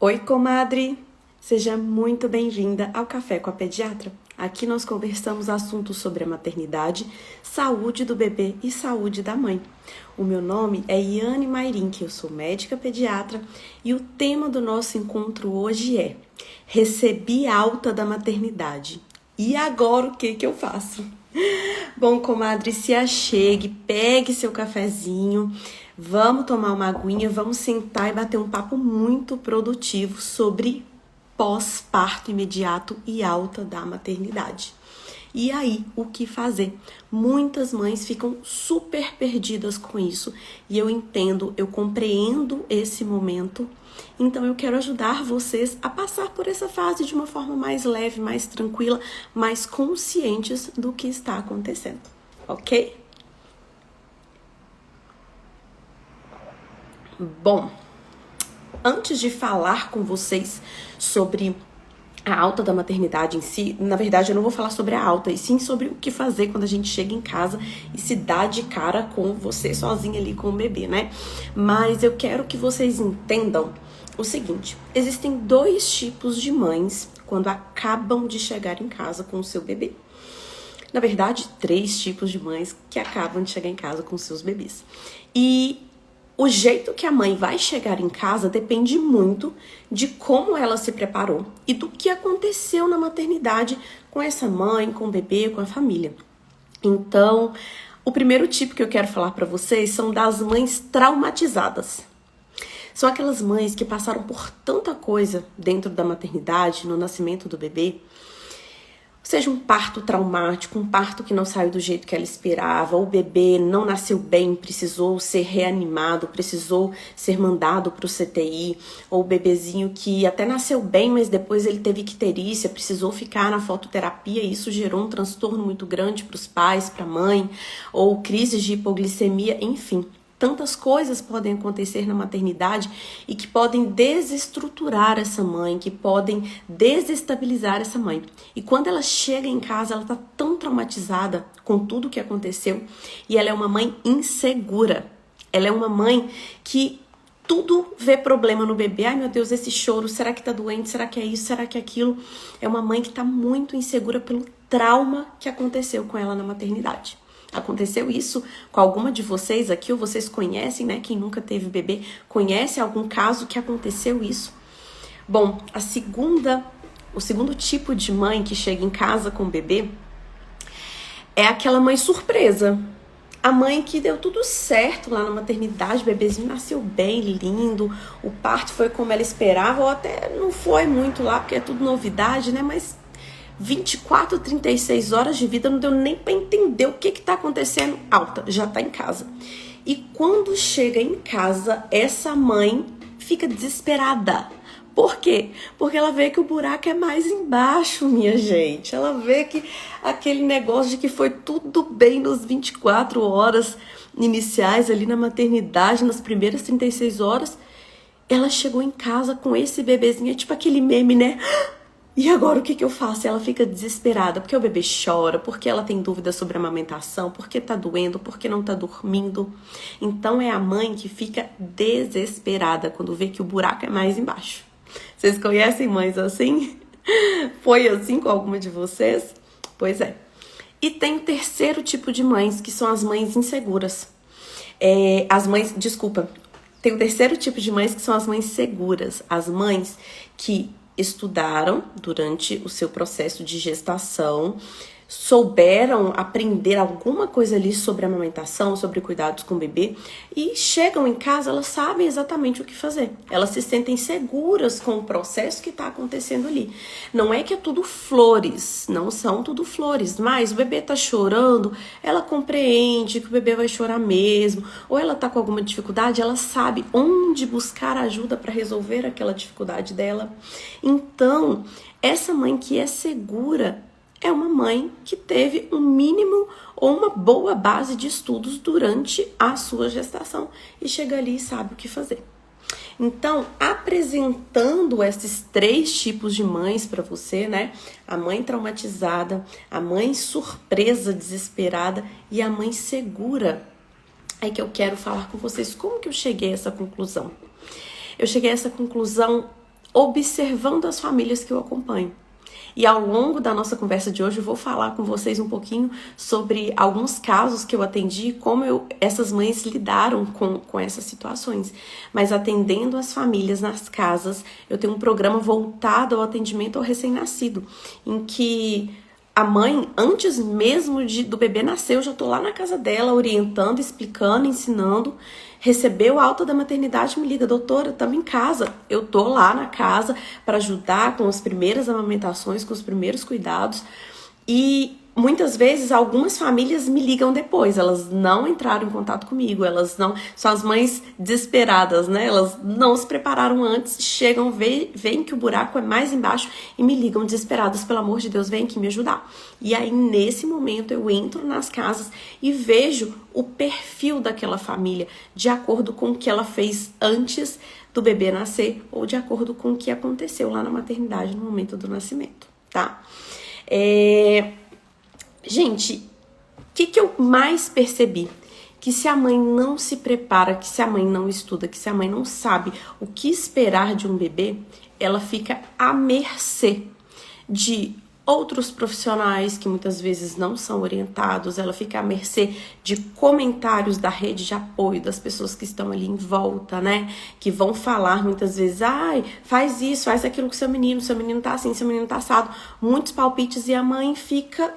Oi, comadre! Seja muito bem-vinda ao Café com a Pediatra. Aqui nós conversamos assuntos sobre a maternidade, saúde do bebê e saúde da mãe. O meu nome é Iane Mairink, eu sou médica pediatra e o tema do nosso encontro hoje é Recebi alta da maternidade. E agora o que eu faço? Bom, comadre, se achegue, pegue seu cafezinho, vamos tomar uma aguinha, vamos sentar e bater um papo muito produtivo sobre pós-parto imediato e alta da maternidade. E aí, o que fazer? Muitas mães ficam super perdidas com isso e eu entendo, eu compreendo esse momento. Então eu quero ajudar vocês a passar por essa fase de uma forma mais leve, mais tranquila, mais conscientes do que está acontecendo, ok? Bom, antes de falar com vocês sobre a alta da maternidade em si, na verdade eu não vou falar sobre a alta, e sim sobre o que fazer quando a gente chega em casa e se dá de cara com você sozinha ali com o bebê, né? Mas eu quero que vocês entendam o seguinte, existem dois tipos de mães quando acabam de chegar em casa com o seu bebê. Na verdade, três tipos de mães que acabam de chegar em casa com seus bebês. E o jeito que a mãe vai chegar em casa depende muito de como ela se preparou e do que aconteceu na maternidade com essa mãe, com o bebê, com a família. Então, o primeiro tipo que eu quero falar para vocês são das mães traumatizadas. São aquelas mães que passaram por tanta coisa dentro da maternidade, no nascimento do bebê, seja um parto traumático, um parto que não saiu do jeito que ela esperava, o bebê não nasceu bem, precisou ser reanimado, precisou ser mandado para o CTI, ou o bebezinho que até nasceu bem, mas depois ele teve icterícia, precisou ficar na fototerapia e isso gerou um transtorno muito grande para os pais, para a mãe, ou crises de hipoglicemia, enfim. Tantas coisas podem acontecer na maternidade e que podem desestruturar essa mãe, que podem desestabilizar essa mãe. E quando ela chega em casa, ela tá tão traumatizada com tudo que aconteceu e ela é uma mãe insegura. Ela é uma mãe que tudo vê problema no bebê. Ai, meu Deus, esse choro, será que tá doente? Será que é isso? Será que é aquilo? É uma mãe que tá muito insegura pelo trauma que aconteceu com ela na maternidade. Aconteceu isso com alguma de vocês aqui, ou vocês conhecem, né? Quem nunca teve bebê, conhece algum caso que aconteceu isso? Bom, o segundo tipo de mãe que chega em casa com o bebê é aquela mãe surpresa. A mãe que deu tudo certo lá na maternidade, o bebezinho nasceu bem, lindo, o parto foi como ela esperava, ou até não foi muito lá, porque é tudo novidade, né? Mas 24, 36 horas de vida, não deu nem para entender o que tá acontecendo. Alta, já tá em casa. E quando chega em casa, essa mãe fica desesperada. Por quê? Porque ela vê que o buraco é mais embaixo, minha gente. Ela vê que aquele negócio de que foi tudo bem nos 24 horas iniciais ali na maternidade, nas primeiras 36 horas, ela chegou em casa com esse bebezinho, é tipo aquele meme, né? E agora o que eu faço? Ela fica desesperada, porque o bebê chora, porque ela tem dúvidas sobre a amamentação, porque tá doendo, porque não tá dormindo. Então é a mãe que fica desesperada quando vê que o buraco é mais embaixo. Vocês conhecem mães assim? Foi assim com alguma de vocês? Pois é. E tem o terceiro tipo de mães, que são as mães inseguras. Tem o terceiro tipo de mães que são as mães seguras. As mães que estudaram durante o seu processo de gestação, souberam aprender alguma coisa ali sobre amamentação, sobre cuidados com o bebê e chegam em casa, elas sabem exatamente o que fazer. Elas se sentem seguras com o processo que está acontecendo ali. Não é que é tudo flores, não são tudo flores, mas o bebê está chorando, ela compreende que o bebê vai chorar mesmo, ou ela está com alguma dificuldade, ela sabe onde buscar ajuda para resolver aquela dificuldade dela. Então, essa mãe que é segura é uma mãe que teve um mínimo ou uma boa base de estudos durante a sua gestação e chega ali e sabe o que fazer. Então, apresentando esses três tipos de mães para você, né? A mãe traumatizada, a mãe surpresa, desesperada e a mãe segura. É que eu quero falar com vocês como que eu cheguei a essa conclusão. Eu cheguei a essa conclusão observando as famílias que eu acompanho. E ao longo da nossa conversa de hoje eu vou falar com vocês um pouquinho sobre alguns casos que eu atendi e como essas mães lidaram com essas situações. Mas atendendo as famílias nas casas, eu tenho um programa voltado ao atendimento ao recém-nascido, em que a mãe, antes mesmo do bebê nascer, eu já tô lá na casa dela, orientando, explicando, ensinando. Recebeu a alta da maternidade, me liga, doutora, estamos em casa. Eu tô lá na casa para ajudar com as primeiras amamentações, com os primeiros cuidados. E muitas vezes algumas famílias me ligam depois, elas não entraram em contato comigo, elas não, são as mães desesperadas, né? Elas não se prepararam antes, chegam, veem que o buraco é mais embaixo e me ligam desesperadas, pelo amor de Deus, vem aqui me ajudar. E aí nesse momento eu entro nas casas e vejo o perfil daquela família de acordo com o que ela fez antes do bebê nascer ou de acordo com o que aconteceu lá na maternidade no momento do nascimento, tá? Gente, o que eu mais percebi? Que se a mãe não se prepara, que se a mãe não estuda, que se a mãe não sabe o que esperar de um bebê, ela fica à mercê de outros profissionais que muitas vezes não são orientados, ela fica à mercê de comentários da rede de apoio, das pessoas que estão ali em volta, né? Que vão falar muitas vezes, ai, faz isso, faz aquilo com seu menino tá assim, seu menino tá assado, muitos palpites e a mãe fica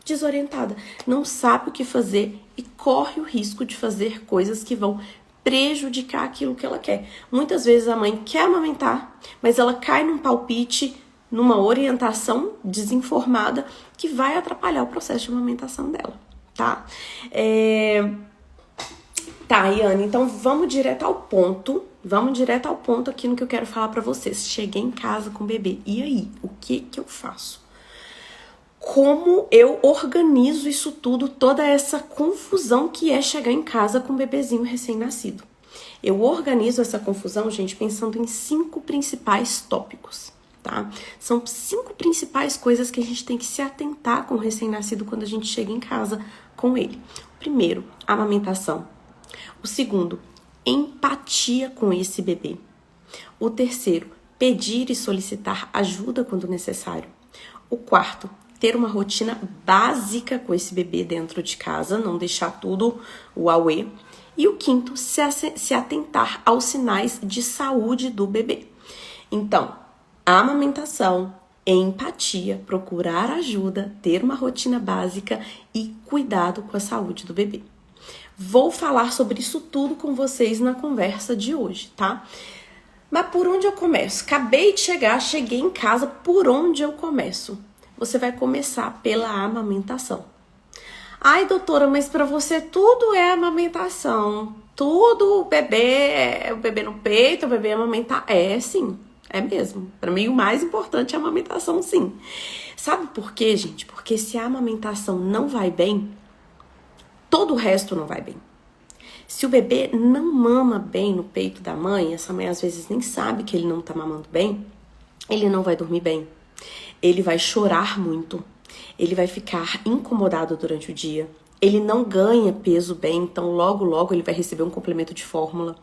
desorientada, não sabe o que fazer e corre o risco de fazer coisas que vão prejudicar aquilo que ela quer. Muitas vezes a mãe quer amamentar, mas ela cai num palpite, numa orientação desinformada que vai atrapalhar o processo de amamentação dela, tá? Tá, Iane, então vamos direto ao ponto aqui no que eu quero falar pra vocês. Cheguei em casa com o bebê, e aí? O que eu faço? Como eu organizo isso tudo, toda essa confusão que é chegar em casa com um bebezinho recém-nascido? Eu organizo essa confusão, gente, pensando em 5 principais tópicos, tá? São 5 principais coisas que a gente tem que se atentar com o recém-nascido quando a gente chega em casa com ele. O primeiro, amamentação. O segundo, empatia com esse bebê. O terceiro, pedir e solicitar ajuda quando necessário. O quarto, ter uma rotina básica com esse bebê dentro de casa, não deixar tudo o auê. E o quinto, se atentar aos sinais de saúde do bebê. Então, amamentação, empatia, procurar ajuda, ter uma rotina básica e cuidado com a saúde do bebê. Vou falar sobre isso tudo com vocês na conversa de hoje, tá? Mas por onde eu começo? Acabei de chegar, cheguei em casa, por onde eu começo? Você vai começar pela amamentação. Ai, doutora, mas para você tudo é amamentação. Tudo, o bebê no peito, o bebê amamentar. É, sim, é mesmo. Para mim, o mais importante é a amamentação, sim. Sabe por quê, gente? Porque se a amamentação não vai bem, todo o resto não vai bem. Se o bebê não mama bem no peito da mãe, essa mãe às vezes nem sabe que ele não tá mamando bem, ele não vai dormir bem. Ele vai chorar muito, ele vai ficar incomodado durante o dia, ele não ganha peso bem, então logo ele vai receber um complemento de fórmula.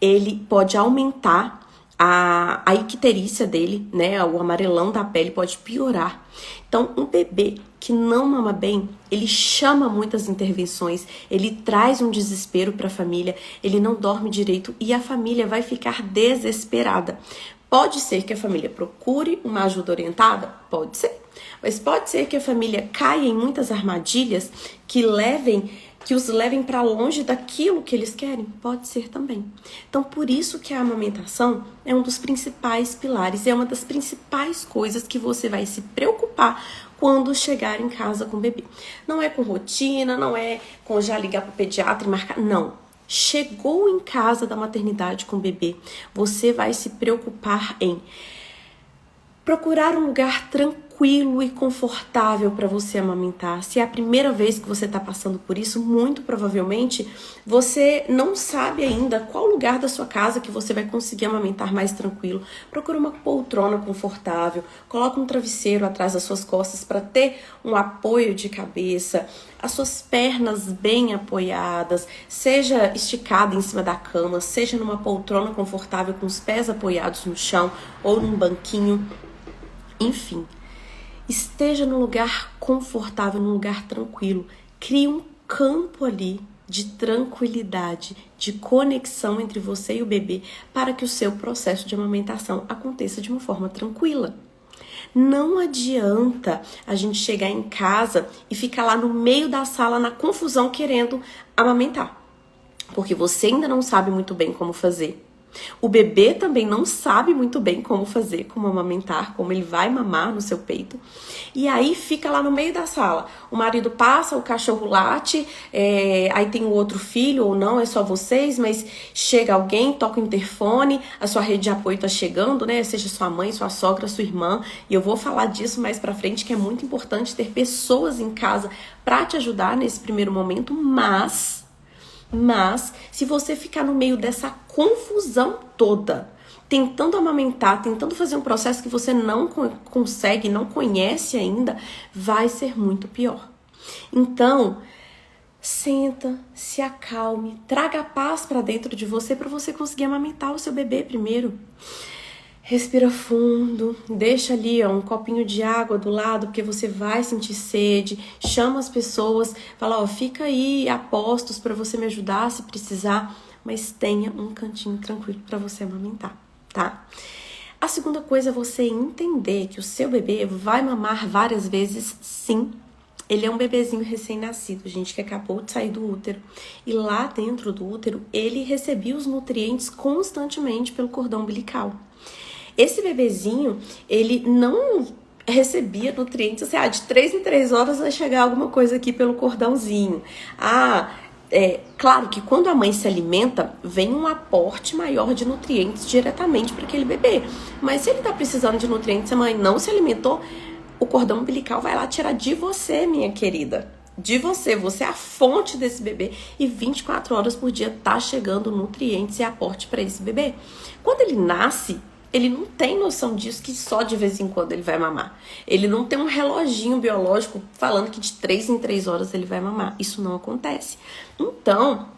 Ele pode aumentar a icterícia dele, né? O amarelão da pele pode piorar. Então, um bebê que não mama bem, ele chama muitas intervenções, ele traz um desespero para a família, ele não dorme direito e a família vai ficar desesperada. Pode ser que a família procure uma ajuda orientada? Pode ser. Mas pode ser que a família caia em muitas armadilhas que os levem para longe daquilo que eles querem? Pode ser também. Então, por isso que a amamentação é um dos principais pilares, é uma das principais coisas que você vai se preocupar quando chegar em casa com o bebê. Não é com rotina, não é com já ligar para o pediatra e marcar, não. Chegou em casa da maternidade com o bebê, você vai se preocupar em procurar um lugar tranquilo tranquilo e confortável para você amamentar. Se é a primeira vez que você está passando por isso, muito provavelmente você não sabe ainda qual lugar da sua casa que você vai conseguir amamentar mais tranquilo. Procura uma poltrona confortável, coloca um travesseiro atrás das suas costas para ter um apoio de cabeça, as suas pernas bem apoiadas, seja esticada em cima da cama, seja numa poltrona confortável com os pés apoiados no chão ou num banquinho. Enfim, esteja num lugar confortável, num lugar tranquilo. Crie um campo ali de tranquilidade, de conexão entre você e o bebê para que o seu processo de amamentação aconteça de uma forma tranquila. Não adianta a gente chegar em casa e ficar lá no meio da sala na confusão querendo amamentar, porque você ainda não sabe muito bem como fazer. O bebê também não sabe muito bem como fazer, como amamentar, como ele vai mamar no seu peito. E aí fica lá no meio da sala. O marido passa, o cachorro late, aí tem o outro filho ou não, é só vocês, mas chega alguém, toca o interfone, a sua rede de apoio tá chegando, né? Seja sua mãe, sua sogra, sua irmã. E eu vou falar disso mais pra frente, que é muito importante ter pessoas em casa pra te ajudar nesse primeiro momento, mas se você ficar no meio dessa confusão toda, tentando amamentar, tentando fazer um processo que você não consegue, não conhece ainda, vai ser muito pior. Então, senta, se acalme, traga paz para dentro de você para você conseguir amamentar o seu bebê primeiro. Respira fundo, deixa ali um copinho de água do lado, porque você vai sentir sede. Chama as pessoas, fala, fica aí a postos para você me ajudar se precisar, mas tenha um cantinho tranquilo para você amamentar, tá? A segunda coisa é você entender que o seu bebê vai mamar várias vezes, sim. Ele é um bebezinho recém-nascido, gente, que acabou de sair do útero. E lá dentro do útero, ele recebia os nutrientes constantemente pelo cordão umbilical. Esse bebezinho, ele não recebia nutrientes, assim, de 3 em 3 horas vai chegar alguma coisa aqui pelo cordãozinho. Claro que quando a mãe se alimenta, vem um aporte maior de nutrientes diretamente para aquele bebê. Mas se ele tá precisando de nutrientes, a mãe não se alimentou, o cordão umbilical vai lá tirar de você, minha querida. De você é a fonte desse bebê. E 24 horas por dia tá chegando nutrientes e aporte para esse bebê. Quando ele nasce, ele não tem noção disso, que só de vez em quando ele vai mamar. Ele não tem um reloginho biológico falando que de 3 em 3 horas ele vai mamar. Isso não acontece. Então,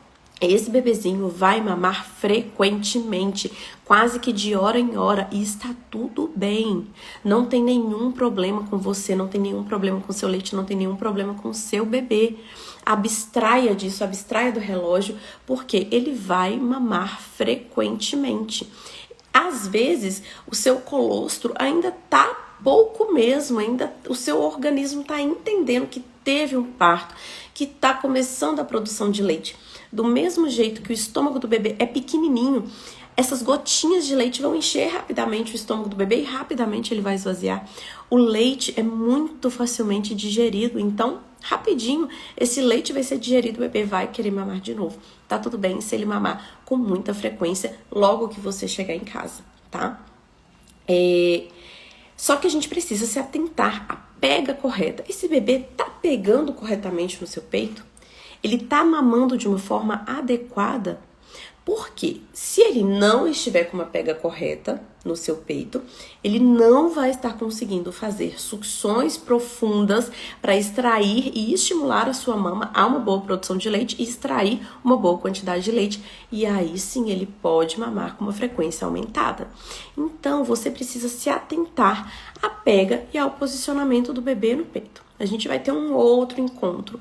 esse bebezinho vai mamar frequentemente, quase que de hora em hora, e está tudo bem. Não tem nenhum problema com você, não tem nenhum problema com seu leite, não tem nenhum problema com o seu bebê. Abstraia disso, abstraia do relógio, porque ele vai mamar frequentemente. Às vezes, o seu colostro ainda tá pouco mesmo, ainda o seu organismo tá entendendo que teve um parto, que tá começando a produção de leite. Do mesmo jeito que o estômago do bebê é pequenininho, essas gotinhas de leite vão encher rapidamente o estômago do bebê e rapidamente ele vai esvaziar. O leite é muito facilmente digerido, então rapidinho esse leite vai ser digerido, o bebê vai querer mamar de novo. Tá tudo bem se ele mamar com muita frequência logo que você chegar em casa, tá? Só que a gente precisa se atentar à pega correta. Esse bebê tá pegando corretamente no seu peito? Ele tá mamando de uma forma adequada? Porque se ele não estiver com uma pega correta no seu peito, ele não vai estar conseguindo fazer sucções profundas para extrair e estimular a sua mama a uma boa produção de leite e extrair uma boa quantidade de leite. E aí sim ele pode mamar com uma frequência aumentada. Então você precisa se atentar à pega e ao posicionamento do bebê no peito. A gente vai ter um outro encontro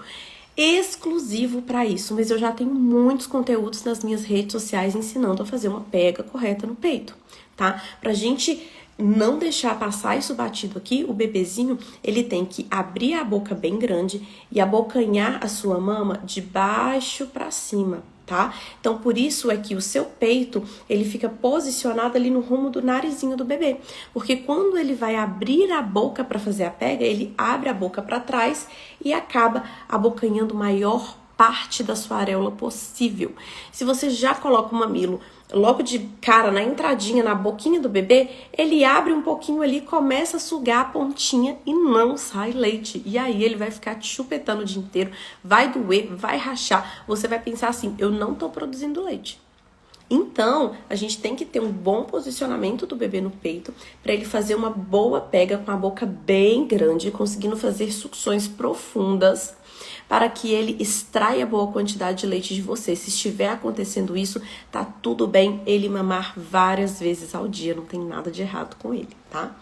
exclusivo para isso, mas eu já tenho muitos conteúdos nas minhas redes sociais ensinando a fazer uma pega correta no peito, tá? Pra gente não deixar passar isso batido aqui, o bebezinho, ele tem que abrir a boca bem grande e abocanhar a sua mama de baixo para cima, tá? Então, por isso é que o seu peito, ele fica posicionado ali no rumo do narizinho do bebê. Porque quando ele vai abrir a boca para fazer a pega, ele abre a boca para trás e acaba abocanhando maior parte da sua areola possível. Se você já coloca o mamilo logo de cara na entradinha, na boquinha do bebê, ele abre um pouquinho ali, começa a sugar a pontinha e não sai leite. E aí ele vai ficar te chupetando o dia inteiro, vai doer, vai rachar. Você vai pensar assim, eu não tô produzindo leite. Então, a gente tem que ter um bom posicionamento do bebê no peito para ele fazer uma boa pega com a boca bem grande, conseguindo fazer sucções profundas para que ele extraia boa quantidade de leite de você. Se estiver acontecendo isso, tá tudo bem ele mamar várias vezes ao dia, não tem nada de errado com ele, tá?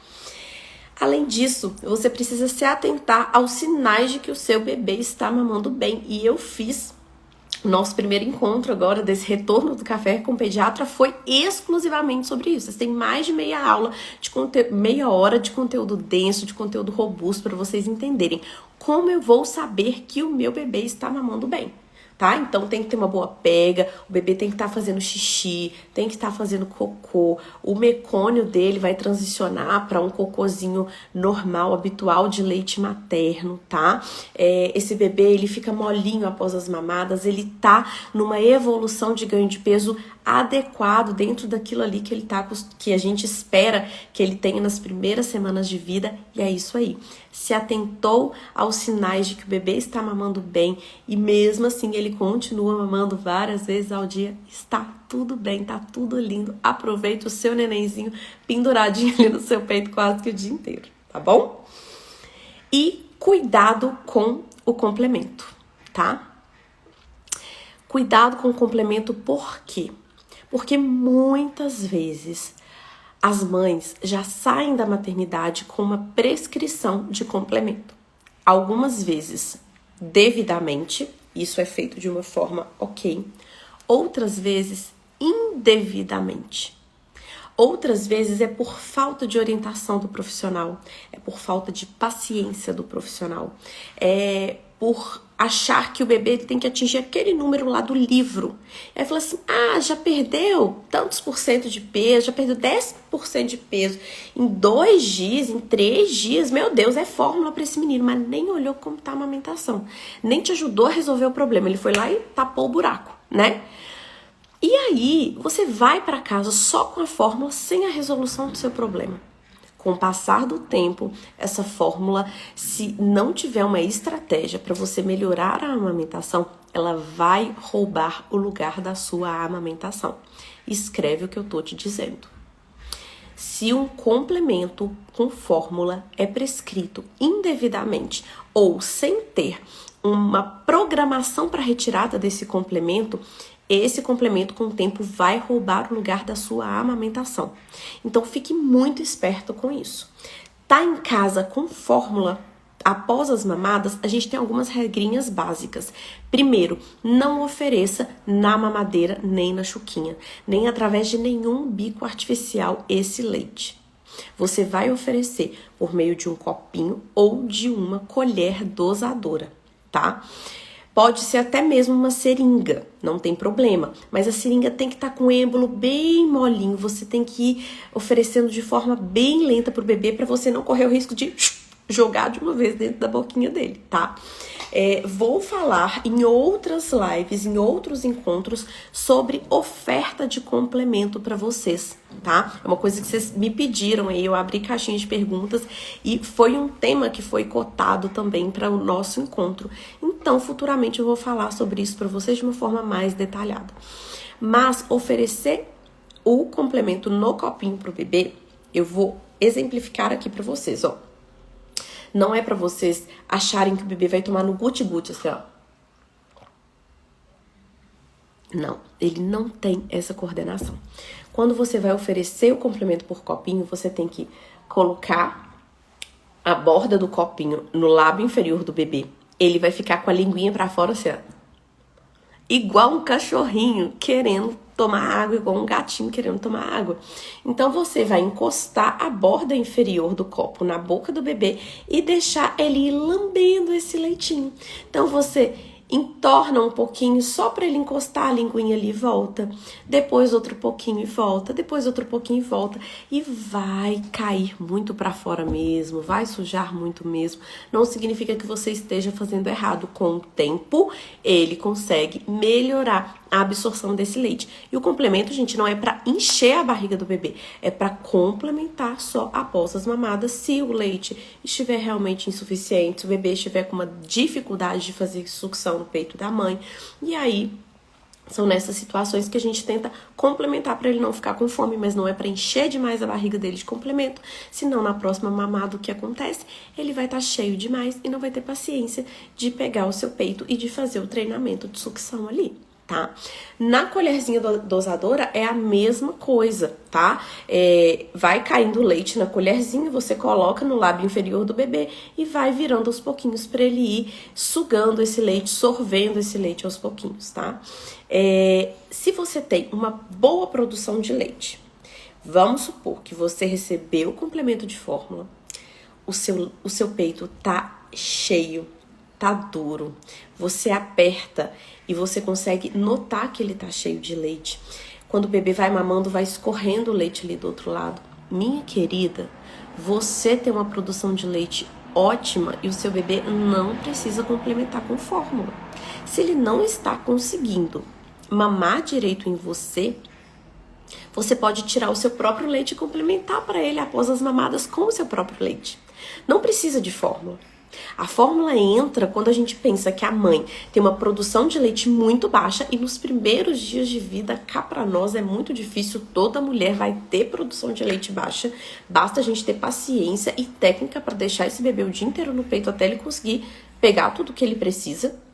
Além disso, você precisa se atentar aos sinais de que o seu bebê está mamando bem. E eu fiz nosso primeiro encontro agora, desse retorno do café com o pediatra, foi exclusivamente sobre isso. Vocês têm mais de meia aula, meia hora de conteúdo denso, de conteúdo robusto, para vocês entenderem como eu vou saber que o meu bebê está mamando bem. Tá? Então tem que ter uma boa pega, o bebê tem que estar fazendo xixi, tem que estar fazendo cocô, o mecônio dele vai transicionar para um cocôzinho normal, habitual de leite materno, tá? Esse bebê, ele fica molinho após as mamadas, ele tá numa evolução de ganho de peso adequado dentro daquilo ali que ele tá, que a gente espera que ele tenha nas primeiras semanas de vida, e é isso aí. Se atentou aos sinais de que o bebê está mamando bem e mesmo assim ele continua mamando várias vezes ao dia, está tudo bem, tá tudo lindo. Aproveita o seu nenenzinho penduradinho ali no seu peito quase que o dia inteiro, tá bom? E cuidado com o complemento, tá? Cuidado com o complemento por quê? Porque muitas vezes as mães já saem da maternidade com uma prescrição de complemento. Algumas vezes, devidamente, isso é feito de uma forma ok. Outras vezes, indevidamente. Outras vezes é por falta de orientação do profissional, é por falta de paciência do profissional, é por achar que o bebê tem que atingir aquele número lá do livro. E aí fala assim, já perdeu tantos por cento de peso, já perdeu 10% de peso em 2 dias, em 3 dias, meu Deus, é fórmula para esse menino, mas nem olhou como tá a amamentação, nem te ajudou a resolver o problema, ele foi lá e tapou o buraco, né? E aí, você vai para casa só com a fórmula, sem a resolução do seu problema. Com o passar do tempo, essa fórmula, se não tiver uma estratégia para você melhorar a amamentação, ela vai roubar o lugar da sua amamentação. Escreve o que eu tô te dizendo. Se um complemento com fórmula é prescrito indevidamente ou sem ter uma programação para retirada desse complemento, esse complemento com o tempo vai roubar o lugar da sua amamentação. Então fique muito esperto com isso. Tá em casa com fórmula, após as mamadas, a gente tem algumas regrinhas básicas. Primeiro, não ofereça na mamadeira nem na chuquinha, nem através de nenhum bico artificial esse leite. Você vai oferecer por meio de um copinho ou de uma colher dosadora, tá? Pode ser até mesmo uma seringa, não tem problema. Mas a seringa tem que estar com o êmbolo bem molinho. Você tem que ir oferecendo de forma bem lenta pro bebê para você não correr o risco de jogar de uma vez dentro da boquinha dele, tá? Vou falar em outras lives, em outros encontros, sobre oferta de complemento para vocês, tá? É uma coisa que vocês me pediram aí, eu abri caixinha de perguntas e foi um tema que foi cotado também para o nosso encontro. Então, futuramente eu vou falar sobre isso para vocês de uma forma mais detalhada. Mas oferecer o complemento no copinho pro bebê, eu vou exemplificar aqui para vocês, ó. Não é pra vocês acharem que o bebê vai tomar no guti-guti, assim, ó. Não, ele não tem essa coordenação. Quando você vai oferecer o complemento por copinho, você tem que colocar a borda do copinho no lábio inferior do bebê. Ele vai ficar com a linguinha pra fora, assim, ó. Igual um cachorrinho querendo tomar água, igual um gatinho querendo tomar água. Então, você vai encostar a borda inferior do copo na boca do bebê e deixar ele ir lambendo esse leitinho. Então, você entorna um pouquinho só para ele encostar a linguinha ali e volta, depois outro pouquinho e volta, depois outro pouquinho e volta, e vai cair muito para fora mesmo, vai sujar muito mesmo. Não significa que você esteja fazendo errado. Com o tempo, ele consegue melhorar a absorção desse leite. E o complemento, gente, não é para encher a barriga do bebê, é para complementar só após as mamadas, se o leite estiver realmente insuficiente, se o bebê estiver com uma dificuldade de fazer sucção no peito da mãe. E aí, são nessas situações que a gente tenta complementar para ele não ficar com fome, mas não é para encher demais a barriga dele de complemento, senão na próxima mamada o que acontece? Ele vai estar cheio demais e não vai ter paciência de pegar o seu peito e de fazer o treinamento de sucção ali. Tá? Na colherzinha dosadora é a mesma coisa, tá? Vai caindo leite na colherzinha, você coloca no lábio inferior do bebê e vai virando aos pouquinhos para ele ir sugando esse leite, sorvendo esse leite aos pouquinhos, tá? Se você tem uma boa produção de leite, vamos supor que você recebeu o complemento de fórmula, o seu peito tá cheio, tá duro, você aperta e você consegue notar que ele tá cheio de leite. Quando o bebê vai mamando, vai escorrendo o leite ali do outro lado. Minha querida, você tem uma produção de leite ótima e o seu bebê não precisa complementar com fórmula. Se ele não está conseguindo mamar direito em você, você pode tirar o seu próprio leite e complementar para ele após as mamadas com o seu próprio leite. Não precisa de fórmula. A fórmula entra quando a gente pensa que a mãe tem uma produção de leite muito baixa e nos primeiros dias de vida, cá pra nós é muito difícil, toda mulher vai ter produção de leite baixa, basta a gente ter paciência e técnica para deixar esse bebê o dia inteiro no peito até ele conseguir pegar tudo que ele precisa.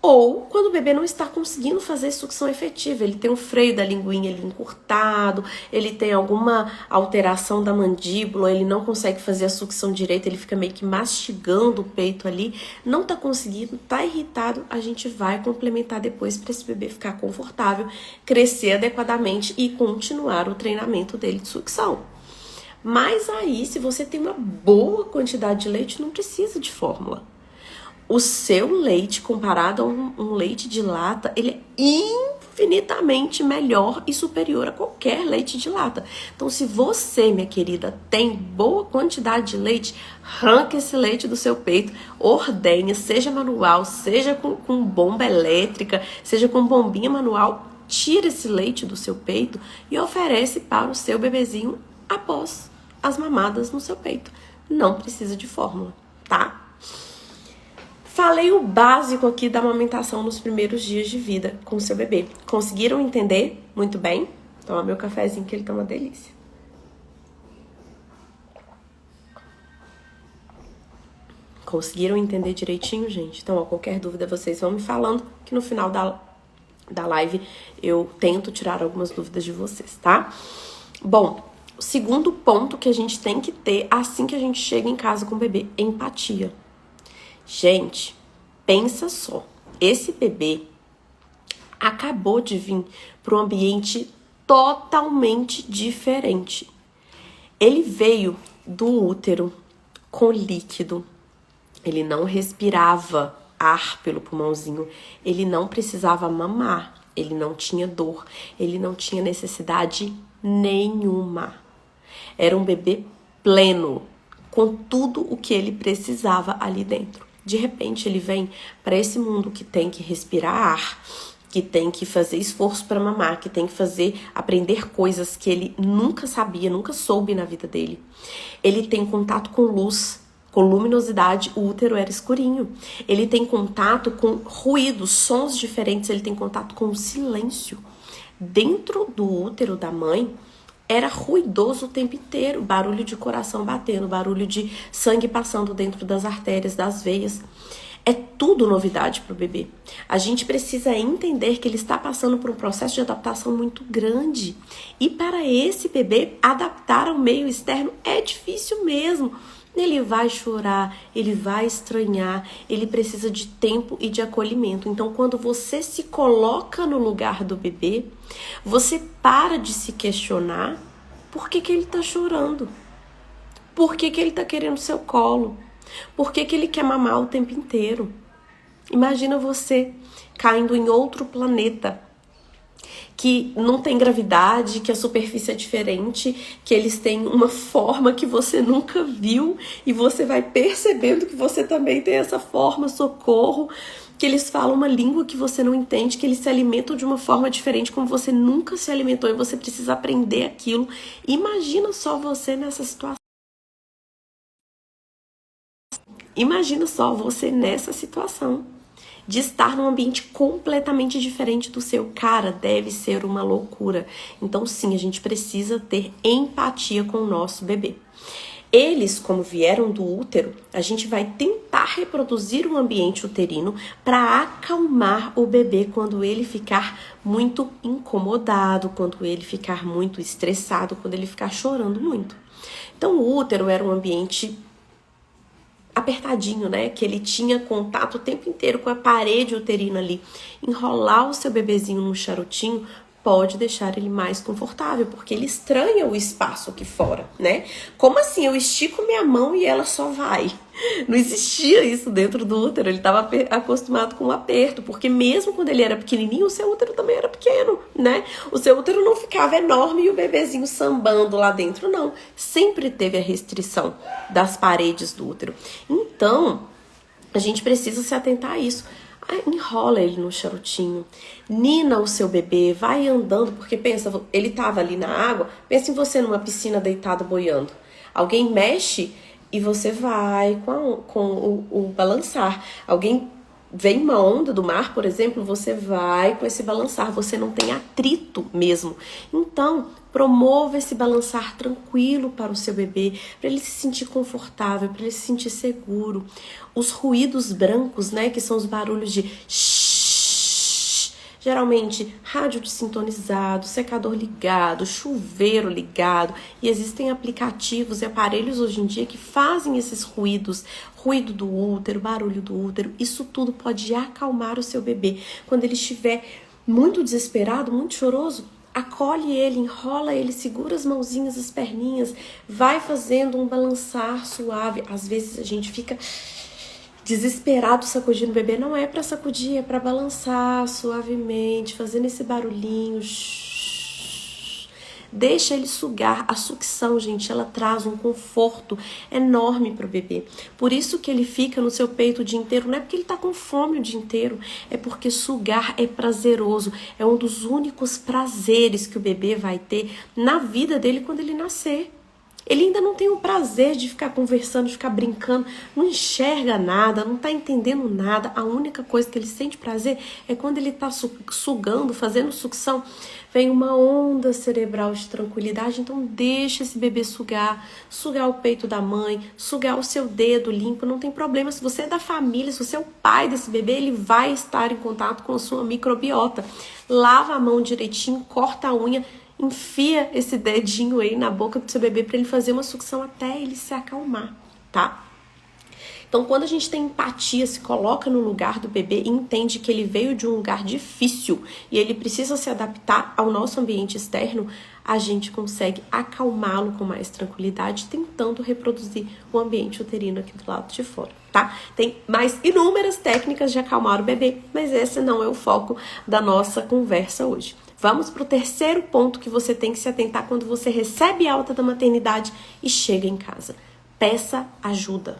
Ou quando o bebê não está conseguindo fazer sucção efetiva, ele tem um freio da linguinha ali encurtado, ele tem alguma alteração da mandíbula, ele não consegue fazer a sucção direita, ele fica meio que mastigando o peito ali, não está conseguindo, está irritado, a gente vai complementar depois para esse bebê ficar confortável, crescer adequadamente e continuar o treinamento dele de sucção. Mas aí, se você tem uma boa quantidade de leite, não precisa de fórmula. O seu leite, comparado a um leite de lata, ele é infinitamente melhor e superior a qualquer leite de lata. Então, se você, minha querida, tem boa quantidade de leite, arranca esse leite do seu peito, ordenha, seja manual, seja com bomba elétrica, seja com bombinha manual, tira esse leite do seu peito e oferece para o seu bebezinho após as mamadas no seu peito. Não precisa de fórmula, tá? Falei o básico aqui da amamentação nos primeiros dias de vida com o seu bebê. Conseguiram entender? Muito bem? Toma meu cafezinho que ele tá uma delícia. Conseguiram entender direitinho, gente? Então, qualquer dúvida vocês vão me falando que no final da live eu tento tirar algumas dúvidas de vocês, tá? Bom, o segundo ponto que a gente tem que ter assim que a gente chega em casa com o bebê, empatia. Gente, pensa só, esse bebê acabou de vir para um ambiente totalmente diferente. Ele veio do útero com líquido, ele não respirava ar pelo pulmãozinho, ele não precisava mamar, ele não tinha dor, ele não tinha necessidade nenhuma. Era um bebê pleno, com tudo o que ele precisava ali dentro. De repente, ele vem para esse mundo que tem que respirar ar, que tem que fazer esforço para mamar, que tem que aprender coisas que ele nunca sabia, nunca soube na vida dele. Ele tem contato com luz, com luminosidade, o útero era escurinho. Ele tem contato com ruídos, sons diferentes, ele tem contato com o silêncio. Dentro do útero da mãe, era ruidoso o tempo inteiro, barulho de coração batendo, barulho de sangue passando dentro das artérias, das veias. É tudo novidade para o bebê. A gente precisa entender que ele está passando por um processo de adaptação muito grande. E para esse bebê, adaptar ao meio externo é difícil mesmo. Ele vai chorar, ele vai estranhar, ele precisa de tempo e de acolhimento. Então, quando você se coloca no lugar do bebê, você para de se questionar por que ele está chorando, por que ele está querendo seu colo, por que ele quer mamar o tempo inteiro. Imagina você caindo em outro planeta que não tem gravidade, que a superfície é diferente, que eles têm uma forma que você nunca viu e você vai percebendo que você também tem essa forma, socorro, que eles falam uma língua que você não entende, que eles se alimentam de uma forma diferente como você nunca se alimentou e você precisa aprender aquilo. Imagina só você nessa situação. Imagina só você nessa situação de estar num ambiente completamente diferente do seu. Cara, deve ser uma loucura. Então sim, a gente precisa ter empatia com o nosso bebê. Eles, como vieram do útero, a gente vai tentar reproduzir um ambiente uterino para acalmar o bebê quando ele ficar muito incomodado, quando ele ficar muito estressado, quando ele ficar chorando muito. Então o útero era um ambiente apertadinho, né? Que ele tinha contato o tempo inteiro com a parede uterina ali. Enrolar o seu bebezinho num charutinho pode deixar ele mais confortável, porque ele estranha o espaço aqui fora, né? Como assim? Eu estico minha mão e ela só vai. Não existia isso dentro do útero, ele estava acostumado com o aperto, porque mesmo quando ele era pequenininho, o seu útero também era pequeno, né? O seu útero não ficava enorme e o bebezinho sambando lá dentro, não. Sempre teve a restrição das paredes do útero. Então, a gente precisa se atentar a isso. Enrola ele no charutinho, nina o seu bebê, vai andando, porque pensa, ele tava ali na água, pensa em você numa piscina deitado boiando. Alguém mexe e você vai com o balançar. Alguém vem uma onda do mar, por exemplo, você vai com esse balançar, você não tem atrito mesmo. Então, promova esse balançar tranquilo para o seu bebê, para ele se sentir confortável, para ele se sentir seguro. Os ruídos brancos, né, que são os barulhos de shhh, geralmente rádio desintonizado, secador ligado, chuveiro ligado, e existem aplicativos e aparelhos hoje em dia que fazem esses ruídos, ruído do útero, barulho do útero, isso tudo pode acalmar o seu bebê. Quando ele estiver muito desesperado, muito choroso, acolhe ele, enrola ele, segura as mãozinhas, as perninhas, vai fazendo um balançar suave. Às vezes a gente fica desesperado sacudindo o bebê, não é para sacudir, é para balançar suavemente, fazendo esse barulhinho. Deixa ele sugar. A sucção, gente, ela traz um conforto enorme para o bebê. Por isso que ele fica no seu peito o dia inteiro. Não é porque ele tá com fome o dia inteiro, é porque sugar é prazeroso. É um dos únicos prazeres que o bebê vai ter na vida dele quando ele nascer. Ele ainda não tem o prazer de ficar conversando, de ficar brincando, não enxerga nada, não tá entendendo nada. A única coisa que ele sente prazer é quando ele tá sugando, fazendo sucção. Vem uma onda cerebral de tranquilidade, então deixa esse bebê sugar o peito da mãe, sugar o seu dedo limpo, não tem problema. Se você é da família, se você é o pai desse bebê, ele vai estar em contato com a sua microbiota. Lava a mão direitinho, corta a unha, enfia esse dedinho aí na boca do seu bebê para ele fazer uma sucção até ele se acalmar, tá? Então, quando a gente tem empatia, se coloca no lugar do bebê e entende que ele veio de um lugar difícil e ele precisa se adaptar ao nosso ambiente externo, a gente consegue acalmá-lo com mais tranquilidade, tentando reproduzir o ambiente uterino aqui do lado de fora, tá? Tem mais inúmeras técnicas de acalmar o bebê, mas esse não é o foco da nossa conversa hoje. Vamos para o terceiro ponto que você tem que se atentar quando você recebe alta da maternidade e chega em casa. Peça ajuda.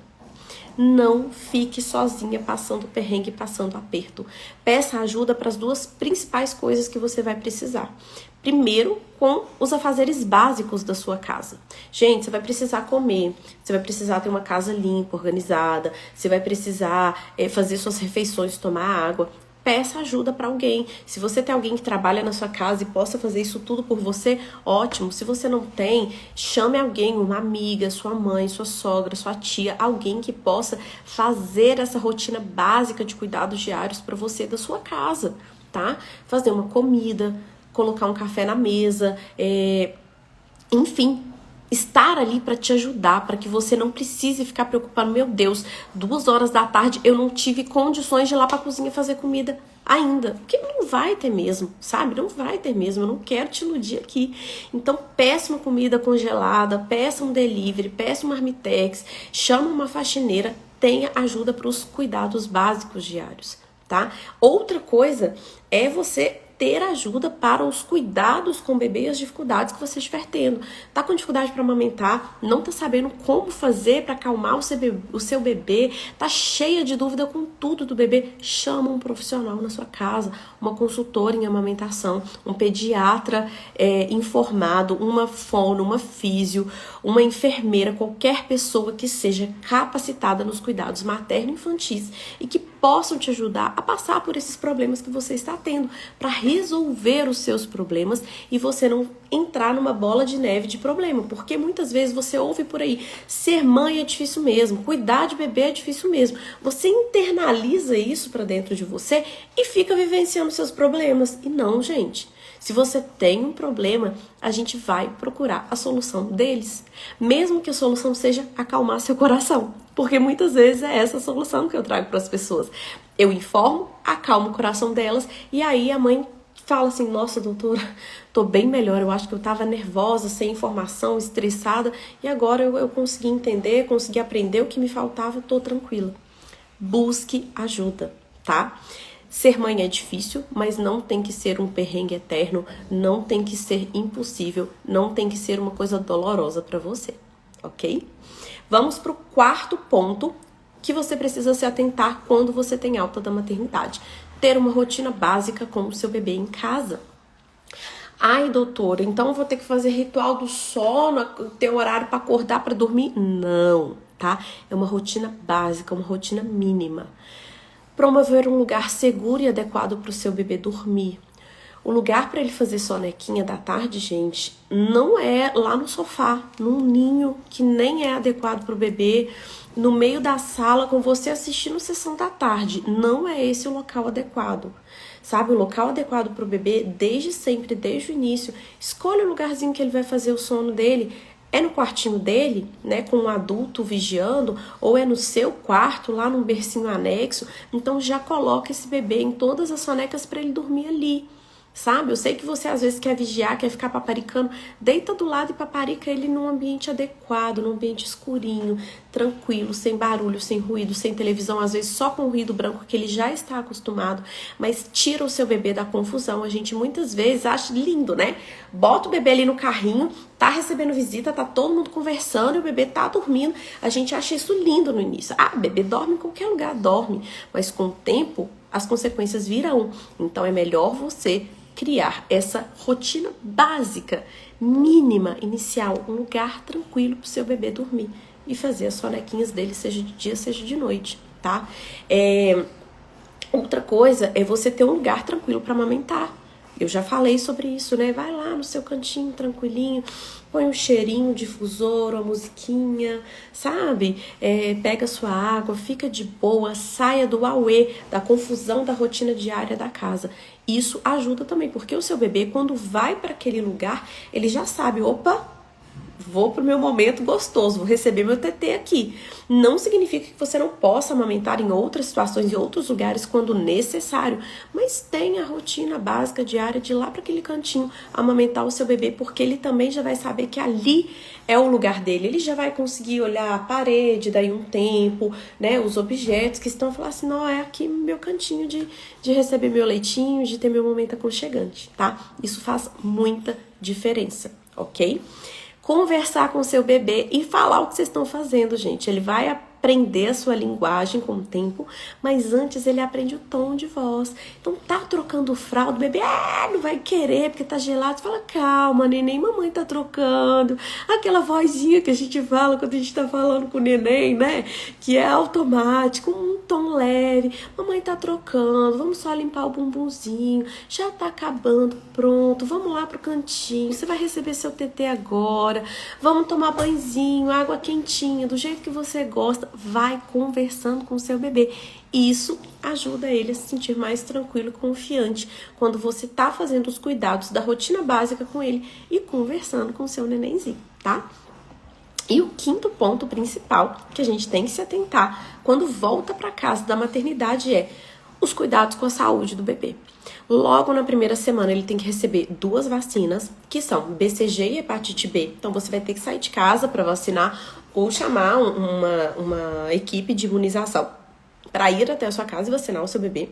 Não fique sozinha passando perrengue, passando aperto. Peça ajuda para as duas principais coisas que você vai precisar. Primeiro, com os afazeres básicos da sua casa. Gente, você vai precisar comer, você vai precisar ter uma casa limpa, organizada, você vai precisar fazer suas refeições, tomar água. Peça ajuda para alguém. Se você tem alguém que trabalha na sua casa e possa fazer isso tudo por você, ótimo. Se você não tem, chame alguém, uma amiga, sua mãe, sua sogra, sua tia, alguém que possa fazer essa rotina básica de cuidados diários para você da sua casa, tá? Fazer uma comida, colocar um café na mesa, enfim, estar ali para te ajudar, para que você não precise ficar preocupado. Meu Deus, 2 horas da tarde eu não tive condições de ir lá para a cozinha fazer comida ainda, porque não vai ter mesmo, sabe? Não vai ter mesmo, eu não quero te iludir aqui. Então peça uma comida congelada, peça um delivery, peça uma marmitex, chama uma faxineira, tenha ajuda para os cuidados básicos diários, tá? Outra coisa é você ter ajuda para os cuidados com o bebê e as dificuldades que você estiver tendo. Tá com dificuldade para amamentar, não tá sabendo como fazer para acalmar o seu bebê, tá cheia de dúvida com tudo do bebê, chama um profissional na sua casa, uma consultora em amamentação, um pediatra informado, uma fono, uma físio, uma enfermeira, qualquer pessoa que seja capacitada nos cuidados materno-infantis e que possam te ajudar a passar por esses problemas que você está tendo, para resolver os seus problemas e você não entrar numa bola de neve de problema, porque muitas vezes você ouve por aí, ser mãe é difícil mesmo, cuidar de bebê é difícil mesmo. Você internaliza isso para dentro de você e fica vivenciando seus problemas. E não, gente. Se você tem um problema, a gente vai procurar a solução deles, mesmo que a solução seja acalmar seu coração, porque muitas vezes é essa a solução que eu trago para as pessoas. Eu informo, acalmo o coração delas e aí a mãe fala assim, nossa doutora, tô bem melhor, eu acho que eu tava nervosa, sem informação, estressada e agora eu consegui entender, consegui aprender o que me faltava, tô tranquila. Busque ajuda, tá? Ser mãe é difícil, mas não tem que ser um perrengue eterno, não tem que ser impossível, não tem que ser uma coisa dolorosa para você, ok? Vamos pro quarto ponto que você precisa se atentar quando você tem alta da maternidade. Ter uma rotina básica com o seu bebê em casa. Ai, doutora, então eu vou ter que fazer ritual do sono, ter horário para acordar, para dormir? Não, tá? É uma rotina básica, uma rotina mínima. Promover um lugar seguro e adequado para o seu bebê dormir. O lugar para ele fazer sonequinha da tarde, gente, não é lá no sofá, num ninho que nem é adequado para o bebê, no meio da sala com você assistindo sessão da tarde. Não é esse o local adequado. Sabe, o local adequado para o bebê, desde sempre, desde o início, escolha o lugarzinho que ele vai fazer o sono dele. É no quartinho dele, né, com um adulto vigiando, ou é no seu quarto, lá num bercinho anexo. Então já coloca esse bebê em todas as sonecas para ele dormir ali, sabe? Eu sei que você às vezes quer vigiar, quer ficar paparicando, deita do lado e paparica ele num ambiente adequado, num ambiente escurinho, tranquilo, sem barulho, sem ruído, sem televisão, às vezes só com ruído branco que ele já está acostumado, mas tira o seu bebê da confusão. A gente muitas vezes acha lindo, né? Bota o bebê ali no carrinho, tá recebendo visita, tá todo mundo conversando e o bebê tá dormindo. A gente acha isso lindo no início. Ah, bebê dorme em qualquer lugar, dorme. Mas com o tempo, as consequências virão. Então é melhor você criar essa rotina básica, mínima, inicial, um lugar tranquilo pro seu bebê dormir e fazer as sonequinhas dele, seja de dia, seja de noite, tá? Outra coisa é você ter um lugar tranquilo para amamentar. Eu já falei sobre isso, né? Vai lá no seu cantinho tranquilinho, põe um cheirinho, um difusor, uma musiquinha, sabe? Pega sua água, fica de boa, saia do auê, da confusão da rotina diária da casa. Isso ajuda também, porque o seu bebê, quando vai para aquele lugar, ele já sabe, opa, vou pro meu momento gostoso, vou receber meu TT aqui. Não significa que você não possa amamentar em outras situações, em outros lugares, quando necessário, mas tenha a rotina básica diária de ir lá para aquele cantinho amamentar o seu bebê, porque ele também já vai saber que ali é o lugar dele. Ele já vai conseguir olhar a parede daí um tempo, né, os objetos que estão, falar assim, não, é aqui meu cantinho de receber meu leitinho, de ter meu momento aconchegante, tá? Isso faz muita diferença, ok? Conversar com o seu bebê e falar o que vocês estão fazendo, gente. Ele vai aprender a sua linguagem com o tempo, mas antes ele aprende o tom de voz. Então tá trocando fralda, o bebê não vai querer porque tá gelado. Você fala, calma, neném, mamãe tá trocando. Aquela vozinha que a gente fala quando a gente tá falando com o neném, né? Que é automático, um tom leve. Mamãe tá trocando, vamos só limpar o bumbumzinho. Já tá acabando, pronto, vamos lá pro cantinho. Você vai receber seu TT agora. Vamos tomar banhozinho, água quentinha, do jeito que você gosta. Vai conversando com o seu bebê. Isso ajuda ele a se sentir mais tranquilo e confiante quando você tá fazendo os cuidados da rotina básica com ele e conversando com o seu nenenzinho, tá? E o quinto ponto principal que a gente tem que se atentar quando volta para casa da maternidade é os cuidados com a saúde do bebê. Logo na primeira semana ele tem que receber 2 vacinas, que são BCG e hepatite B. Então você vai ter que sair de casa para vacinar, ou chamar uma equipe de imunização para ir até a sua casa e vacinar o seu bebê.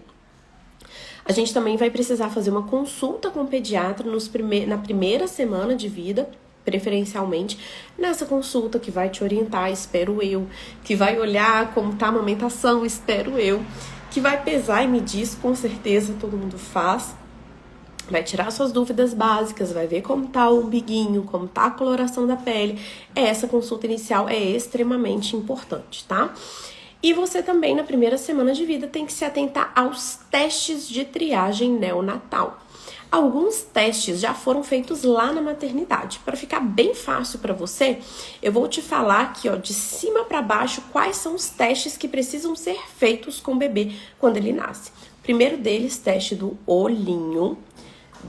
A gente também vai precisar fazer uma consulta com o pediatra na primeira semana de vida, preferencialmente. Nessa consulta que vai te orientar, espero eu, que vai olhar como tá a amamentação, espero eu, que vai pesar e medir isso, com certeza todo mundo faz. Vai tirar suas dúvidas básicas, vai ver como tá o umbiguinho, como tá a coloração da pele. Essa consulta inicial é extremamente importante, tá? E você também, na primeira semana de vida, tem que se atentar aos testes de triagem neonatal. Alguns testes já foram feitos lá na maternidade. Para ficar bem fácil para você, eu vou te falar aqui, ó, de cima para baixo, quais são os testes que precisam ser feitos com o bebê quando ele nasce. Primeiro deles, teste do olhinho,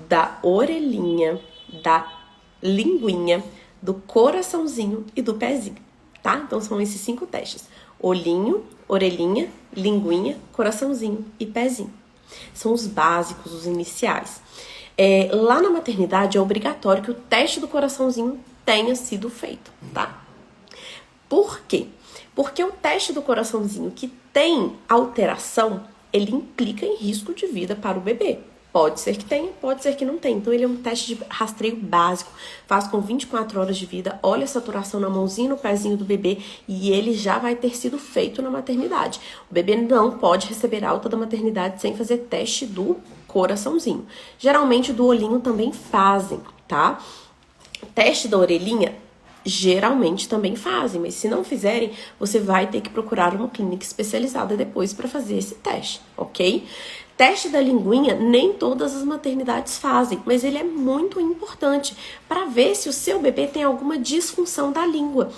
da orelhinha, da linguinha, do coraçãozinho e do pezinho, tá? Então são esses 5 testes. Olhinho, orelhinha, linguinha, coraçãozinho e pezinho. São os básicos, os iniciais. Lá na maternidade é obrigatório que o teste do coraçãozinho tenha sido feito, tá? Por quê? Porque o teste do coraçãozinho que tem alteração, ele implica em risco de vida para o bebê. Pode ser que tenha, pode ser que não tenha. Então, ele é um teste de rastreio básico. Faz com 24 horas de vida, olha a saturação na mãozinha, no pezinho do bebê e ele já vai ter sido feito na maternidade. O bebê não pode receber alta da maternidade sem fazer teste do coraçãozinho. Geralmente, do olhinho também fazem, tá? Teste da orelhinha, geralmente também fazem, mas se não fizerem, você vai ter que procurar uma clínica especializada depois para fazer esse teste, ok? Teste da linguinha, nem todas as maternidades fazem, mas ele é muito importante para ver se o seu bebê tem alguma disfunção da língua.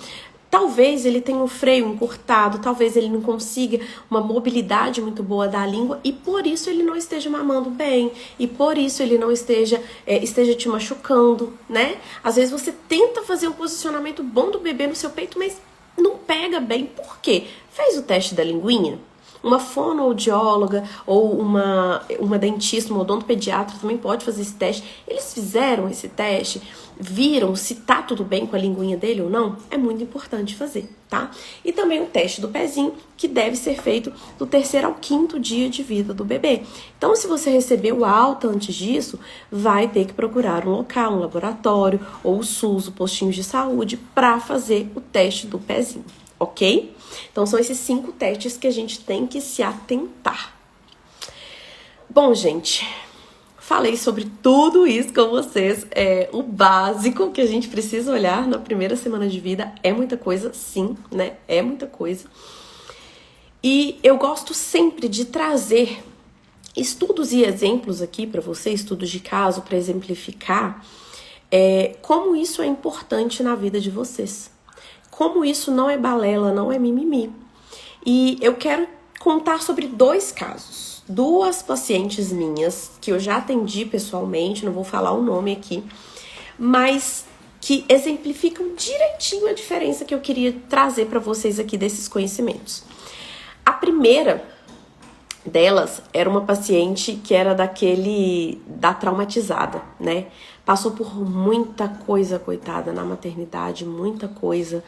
Talvez ele tenha um freio encurtado, talvez ele não consiga uma mobilidade muito boa da língua e por isso ele não esteja mamando bem, e por isso ele não esteja te machucando, né? Às vezes você tenta fazer um posicionamento bom do bebê no seu peito, mas não pega bem. Por quê? Fez o teste da linguinha? Uma fonoaudióloga ou uma dentista, uma odontopediatra também pode fazer esse teste. Eles fizeram esse teste, viram se tá tudo bem com a linguinha dele ou não? É muito importante fazer, tá? E também o teste do pezinho, que deve ser feito do 3º ao 5º dia de vida do bebê. Então, se você recebeu alta antes disso, vai ter que procurar um local, um laboratório, ou o SUS, o postinho de saúde, para fazer o teste do pezinho, ok? Então, são esses 5 testes que a gente tem que se atentar. Bom, gente, falei sobre tudo isso com vocês. O básico que a gente precisa olhar na primeira semana de vida é muita coisa, sim, né? É muita coisa. E eu gosto sempre de trazer estudos e exemplos aqui para você, estudos de caso, para exemplificar como isso é importante na vida de vocês. Como isso não é balela, não é mimimi. E eu quero contar sobre 2 casos. 2 pacientes minhas, que eu já atendi pessoalmente, não vou falar o nome aqui, mas que exemplificam direitinho a diferença que eu queria trazer para vocês aqui desses conhecimentos. A primeira delas era uma paciente que era da traumatizada, né? Passou por muita coisa, coitada, na maternidade, muita coisa,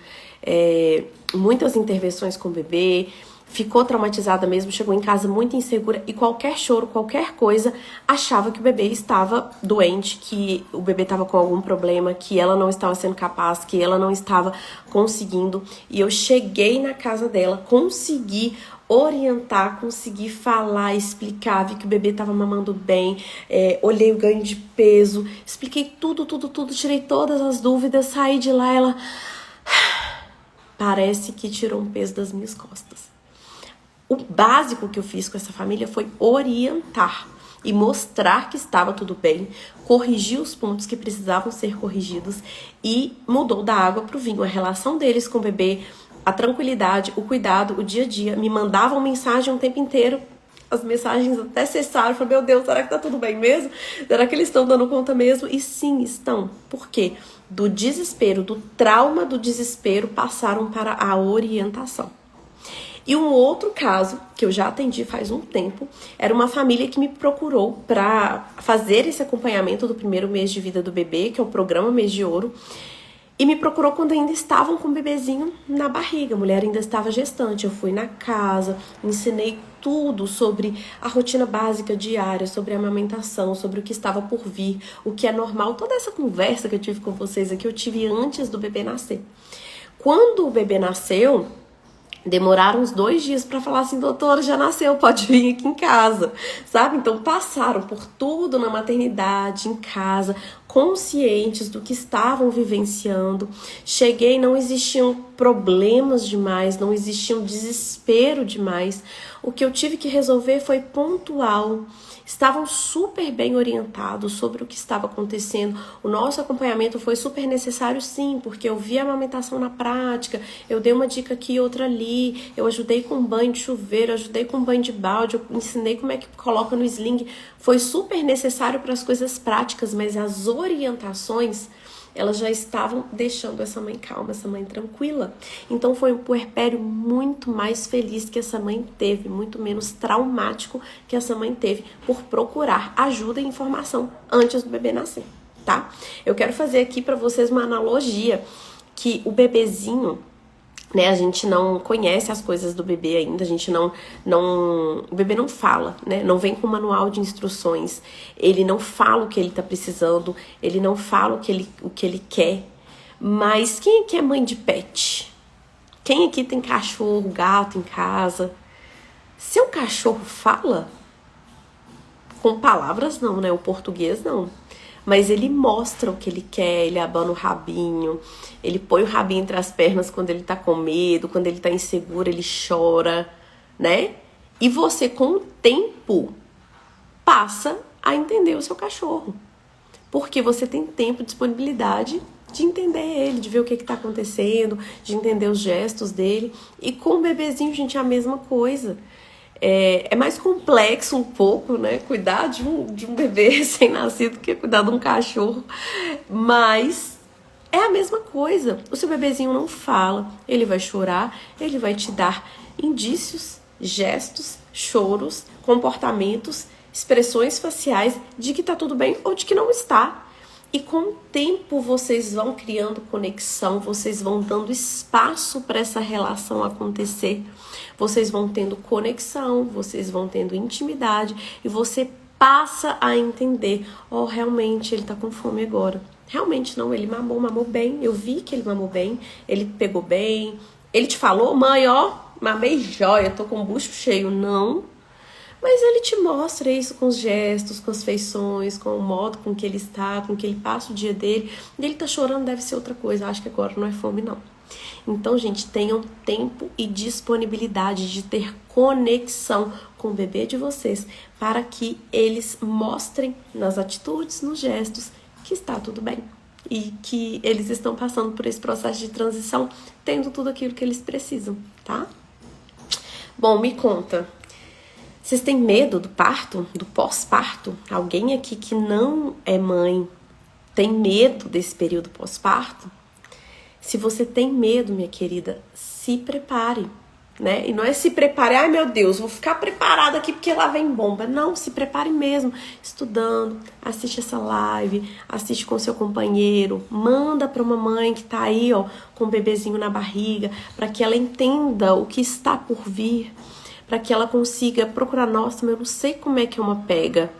muitas intervenções com o bebê, ficou traumatizada mesmo, chegou em casa muito insegura e qualquer choro, qualquer coisa, achava que o bebê estava doente, que o bebê estava com algum problema, que ela não estava sendo capaz, que ela não estava conseguindo. E eu cheguei na casa dela, consegui orientar, conseguir falar, explicar, vi que o bebê estava mamando bem, olhei o ganho de peso, expliquei tudo, tirei todas as dúvidas, saí de lá, ela parece que tirou um peso das minhas costas. O básico que eu fiz com essa família foi orientar e mostrar que estava tudo bem, corrigir os pontos que precisavam ser corrigidos e mudou da água para o vinho. A relação deles com o bebê, a tranquilidade, o cuidado, o dia a dia. Me mandavam mensagem o tempo inteiro, as mensagens até cessaram. Eu falei, meu Deus, será que tá tudo bem mesmo? Será que eles estão dando conta mesmo? E sim, estão. Por quê? Do desespero, do trauma do desespero, passaram para a orientação. E um outro caso, que eu já atendi faz um tempo, era uma família que me procurou para fazer esse acompanhamento do primeiro mês de vida do bebê, que é o programa Mês de Ouro. E me procurou quando ainda estavam com o bebezinho na barriga, a mulher ainda estava gestante. Eu fui na casa, ensinei tudo sobre a rotina básica diária, sobre a amamentação, sobre o que estava por vir, o que é normal. Toda essa conversa que eu tive com vocês aqui, eu tive antes do bebê nascer. Quando o bebê nasceu, demoraram uns 2 dias para falar assim, doutora, já nasceu, pode vir aqui em casa, sabe? Então passaram por tudo na maternidade, em casa, conscientes do que estavam vivenciando. Cheguei, não existiam problemas demais, não existia um desespero demais. O que eu tive que resolver foi pontual. Estavam super bem orientados sobre o que estava acontecendo. O nosso acompanhamento foi super necessário, sim, porque eu vi a amamentação na prática, eu dei uma dica aqui e outra ali, eu ajudei com banho de chuveiro, ajudei com banho de balde, eu ensinei como é que coloca no sling. Foi super necessário para as coisas práticas, mas as orientações, elas já estavam deixando essa mãe calma, essa mãe tranquila. Então foi um puerpério muito mais feliz que essa mãe teve, muito menos traumático que essa mãe teve por procurar ajuda e informação antes do bebê nascer, tá? Eu quero fazer aqui para vocês uma analogia que o bebezinho, né, a gente não conhece as coisas do bebê ainda, a gente o bebê não fala, né, não vem com manual de instruções, ele não fala o que ele tá precisando, ele não fala o que ele quer, mas quem aqui é mãe de pet? Quem aqui tem cachorro, gato em casa? Seu cachorro fala? Com palavras não, né, o português não. Mas ele mostra o que ele quer, ele abana o rabinho, ele põe o rabinho entre as pernas quando ele tá com medo, quando ele tá inseguro, ele chora, né? E você, com o tempo, passa a entender o seu cachorro. Porque você tem tempo, disponibilidade de entender ele, de ver o que tá acontecendo, de entender os gestos dele. E com o bebezinho, gente, é a mesma coisa. É mais complexo um pouco, né? Cuidar de um bebê recém-nascido que cuidar de um cachorro. Mas é a mesma coisa. O seu bebezinho não fala, ele vai chorar, ele vai te dar indícios, gestos, choros, comportamentos, expressões faciais de que tá tudo bem ou de que não está. E com o tempo vocês vão criando conexão, vocês vão dando espaço para essa relação acontecer. Vocês vão tendo conexão, vocês vão tendo intimidade e você passa a entender, realmente ele tá com fome agora. Realmente não, ele mamou bem, eu vi que ele mamou bem, ele pegou bem. Ele te falou, mãe, mamei jóia, tô com o bucho cheio. Não. Mas ele te mostra isso com os gestos, com as feições, com o modo com que ele está, com que ele passa o dia dele. E ele tá chorando, deve ser outra coisa. Acho que agora não é fome, não. Então, gente, tenham tempo e disponibilidade de ter conexão com o bebê de vocês para que eles mostrem nas atitudes, nos gestos, que está tudo bem. E que eles estão passando por esse processo de transição, tendo tudo aquilo que eles precisam, tá? Bom, me conta. Vocês têm medo do parto, do pós-parto? Alguém aqui que não é mãe tem medo desse período pós-parto? Se você tem medo, minha querida, se prepare, né? E não é se prepare, ai meu Deus, vou ficar preparada aqui porque lá vem bomba. Não, se prepare mesmo, estudando, assiste essa live, assiste com seu companheiro, manda para uma mãe que tá aí, com o bebezinho na barriga, para que ela entenda o que está por vir, para que ela consiga procurar, nossa, mas eu não sei como é que é uma pega.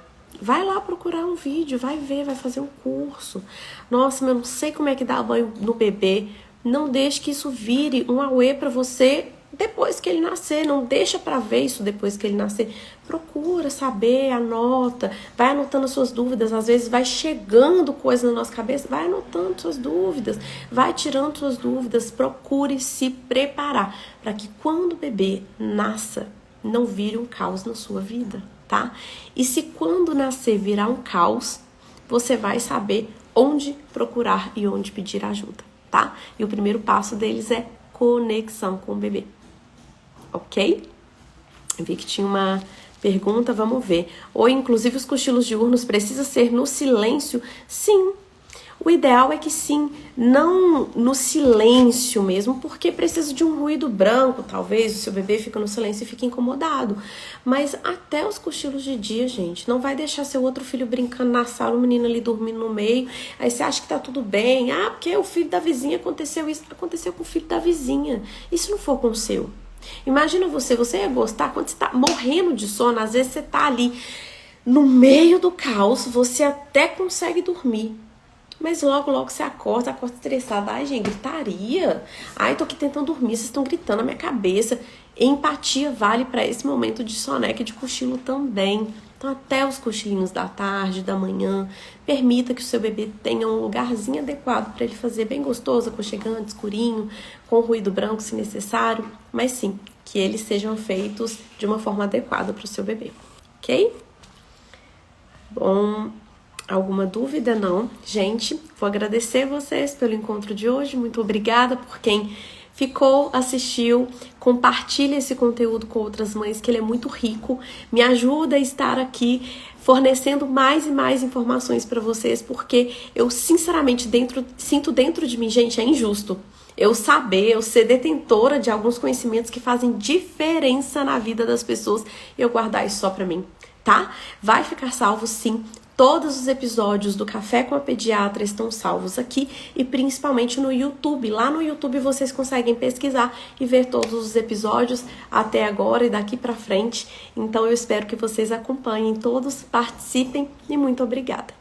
Vai lá procurar um vídeo, vai ver, vai fazer um curso. Nossa, mas eu não sei como é que dá banho no bebê. Não deixe que isso vire um auê para você depois que ele nascer. Não deixa para ver isso depois que ele nascer. Procura saber, anota, vai anotando as suas dúvidas. Às vezes vai chegando coisa na nossa cabeça, vai anotando suas dúvidas, vai tirando suas dúvidas. Procure se preparar para que quando o bebê nasça, não vire um caos na sua vida, tá? E se quando nascer virar um caos, você vai saber onde procurar e onde pedir ajuda, tá? E o primeiro passo deles é conexão com o bebê, ok? Eu vi que tinha uma pergunta, vamos ver. Ou inclusive os cochilos diurnos precisa ser no silêncio? Sim. O ideal é que sim, não no silêncio mesmo, porque precisa de um ruído branco, talvez o seu bebê fica no silêncio e fica incomodado. Mas até os cochilos de dia, gente, não vai deixar seu outro filho brincando na sala, o menino ali dormindo no meio, aí você acha que tá tudo bem, porque o filho da vizinha aconteceu isso, aconteceu com o filho da vizinha. E se não for com o seu? Imagina você ia gostar quando você tá morrendo de sono, às vezes você tá ali no meio do caos, você até consegue dormir. Mas logo você acorda estressada. Ai, gente, gritaria. Ai, tô aqui tentando dormir, vocês estão gritando na minha cabeça. Empatia vale para esse momento de soneca e de cochilo também. Então, até os cochilinhos da tarde, da manhã, permita que o seu bebê tenha um lugarzinho adequado para ele fazer, bem gostoso, aconchegante, escurinho, com ruído branco se necessário. Mas sim, que eles sejam feitos de uma forma adequada para o seu bebê. Ok? Bom... Alguma dúvida? Não. Gente, vou agradecer vocês pelo encontro de hoje. Muito obrigada por quem ficou, assistiu. Compartilha esse conteúdo com outras mães, que ele é muito rico. Me ajuda a estar aqui fornecendo mais e mais informações para vocês, porque eu, sinceramente, sinto dentro de mim, gente, é injusto eu ser detentora de alguns conhecimentos que fazem diferença na vida das pessoas e eu guardar isso só para mim, tá? Vai ficar salvo, sim. Todos os episódios do Café com a Pediatra estão salvos aqui e principalmente no YouTube. Lá no YouTube vocês conseguem pesquisar e ver todos os episódios até agora e daqui pra frente. Então eu espero que vocês acompanhem todos, participem e muito obrigada.